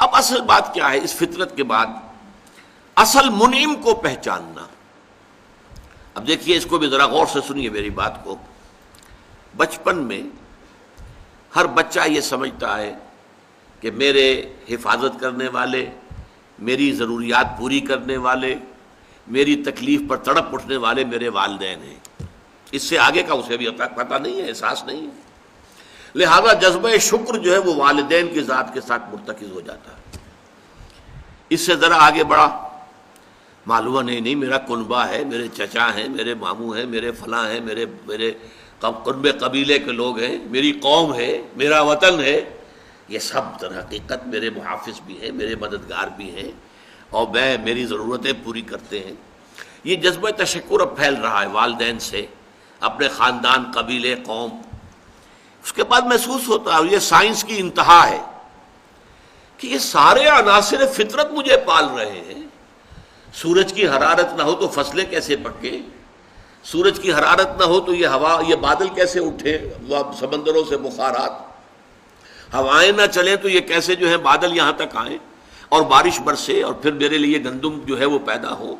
اب اصل بات کیا ہے اس فطرت کے بعد؟ اصل منعم کو پہچاننا. اب دیکھیے اس کو بھی ذرا غور سے سنیے میری بات کو. بچپن میں ہر بچہ یہ سمجھتا ہے کہ میرے حفاظت کرنے والے، میری ضروریات پوری کرنے والے، میری تکلیف پر تڑپ اٹھنے والے میرے والدین ہیں. اس سے آگے کا اسے بھی پتہ نہیں ہے، احساس نہیں ہے. لہذا جذبہ شکر جو ہے وہ والدین کی ذات کے ساتھ مرتکز ہو جاتا ہے. اس سے ذرا آگے بڑھا، معلوم نہیں میرا کنبہ ہے، میرے چچا ہیں، میرے ماموں ہیں، میرے فلاں ہیں، میرے کنبے قبیلے کے لوگ ہیں، میری قوم ہے، میرا وطن ہے. یہ سب در حقیقت میرے محافظ بھی ہیں، میرے مددگار بھی ہیں، اور میری ضرورتیں پوری کرتے ہیں. یہ جذبہ تشکر اب پھیل رہا ہے والدین سے، اپنے خاندان، قبیلے، قوم. اس کے بعد محسوس ہوتا ہے، یہ سائنس کی انتہا ہے، کہ یہ سارے عناصر فطرت مجھے پال رہے ہیں. سورج کی حرارت نہ ہو تو فصلیں کیسے پکیں؟ سورج کی حرارت نہ ہو تو یہ ہوا، یہ بادل کیسے اٹھے، سمندروں سے بخارات. ہوائیں نہ چلیں تو یہ کیسے جو ہے بادل یہاں تک آئیں اور بارش برسے اور پھر میرے لیے گندم جو ہے وہ پیدا ہو.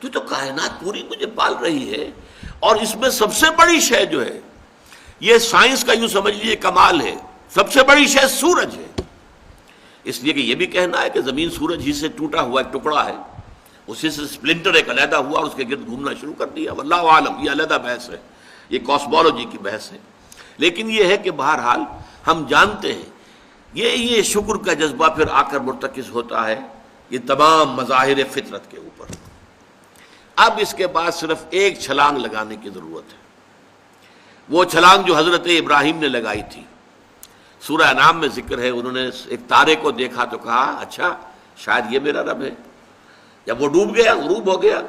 تو کائنات پوری مجھے پال رہی ہے. اور اس میں سب سے بڑی شے جو ہے، یہ سائنس کا یوں سمجھ لیجیے کمال ہے، سب سے بڑی شے سورج ہے. اس لیے کہ یہ بھی کہنا ہے کہ زمین سورج ہی سے ٹوٹا ہوا ایک ٹکڑا ہے، اسی سے سپلنٹر ایک علیحدہ ہوا اور اس کے گرد گھومنا شروع کر دیا. واللہ عالم، یہ علیحدہ بحث ہے، یہ کاسمولوجی کی بحث ہے. لیکن یہ ہے کہ بہرحال ہم جانتے ہیں یہ شکر کا جذبہ پھر آ کر مرتکز ہوتا ہے یہ تمام مظاہر فطرت کے اوپر. اب اس کے بعد صرف ایک چھلانگ لگانے کی ضرورت ہے. وہ چھلانگ جو حضرت ابراہیم نے لگائی تھی، سورہ انعام میں ذکر ہے، انہوں نے ایک تارے کو دیکھا تو کہا اچھا شاید یہ میرا رب ہے. جب وہ ڈوب گیا، غروب ہو گیا،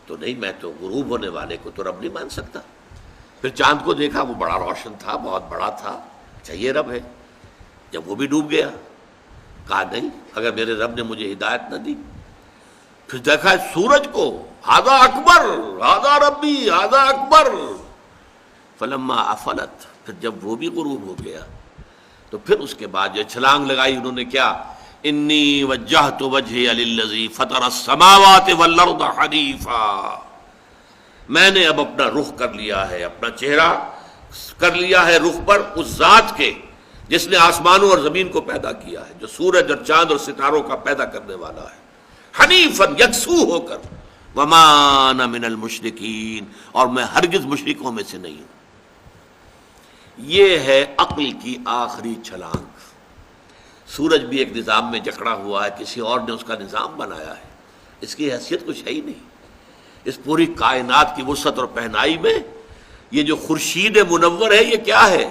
تو نہیں میں تو غروب ہونے والے کو تو رب نہیں مان سکتا. پھر چاند کو دیکھا، وہ بڑا روشن تھا، بہت بڑا تھا، اچھا یہ رب ہے. جب وہ بھی ڈوب گیا، کہا نہیں اگر میرے رب نے مجھے ہدایت نہ دی. پھر دیکھا سورج کو، ھذا اکبر، ھذا ربی، ھذا اکبر. فلما افلت، پھر جب وہ بھی غروب ہو گیا تو پھر اس کے بعد جو چھلانگ لگائی انہوں نے کیا، انی وجہت وجہی للذی فطر السماوات والارض حنیفا. میں نے اب اپنا رخ کر لیا ہے، اپنا چہرہ کر لیا ہے رخ پر اس ذات کے جس نے آسمانوں اور زمین کو پیدا کیا ہے، جو سورج اور چاند اور ستاروں کا پیدا کرنے والا ہے. حنیفا، یکسو ہو کر. وما انا من المشرکین، اور میں ہرگز مشرکوں میں سے نہیں ہوں. یہ ہے عقل کی آخری چھلانگ. سورج بھی ایک نظام میں جکڑا ہوا ہے، کسی اور نے اس کا نظام بنایا ہے، اس کی حیثیت کچھ ہے ہی نہیں. اس پوری کائنات کی وسعت اور پہنائی میں یہ جو خورشید منور ہے یہ کیا ہے؟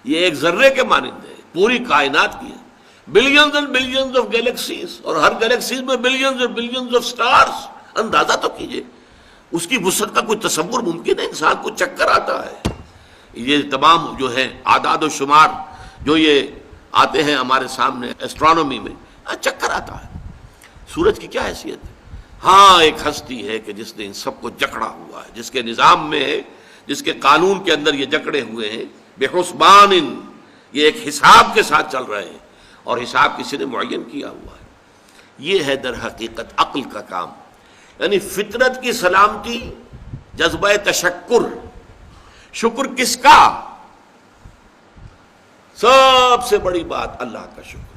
یہ ایک ذرے کے مانند ہے. پوری کائنات کی ہے، billions and billions of galaxies, اور ہر گیلیکسیز میں بلینز اور بلینز آف سٹارز. اندازہ تو کیجئے اس کی وسعت کا کوئی تصور ممکن ہے؟ انسان کو چکر آتا ہے. یہ تمام جو ہے اعداد و شمار جو یہ آتے ہیں ہمارے سامنے ایسٹرانومی میں، چکر آتا ہے. سورج کی کیا حیثیت ہے؟ ہاں ایک ہستی ہے کہ جس نے ان سب کو جکڑا ہوا ہے، جس کے نظام میں ہے، جس کے قانون کے اندر یہ جکڑے ہوئے ہیں. بحسبان، یہ ایک حساب کے ساتھ چل رہے ہیں، اور حساب کسی نے معین کیا ہوا ہے. یہ ہے در حقیقت عقل کا کام. یعنی فطرت کی سلامتی، جذبہ تشکر. شکر کس کا؟ سب سے بڑی بات اللہ کا شکر.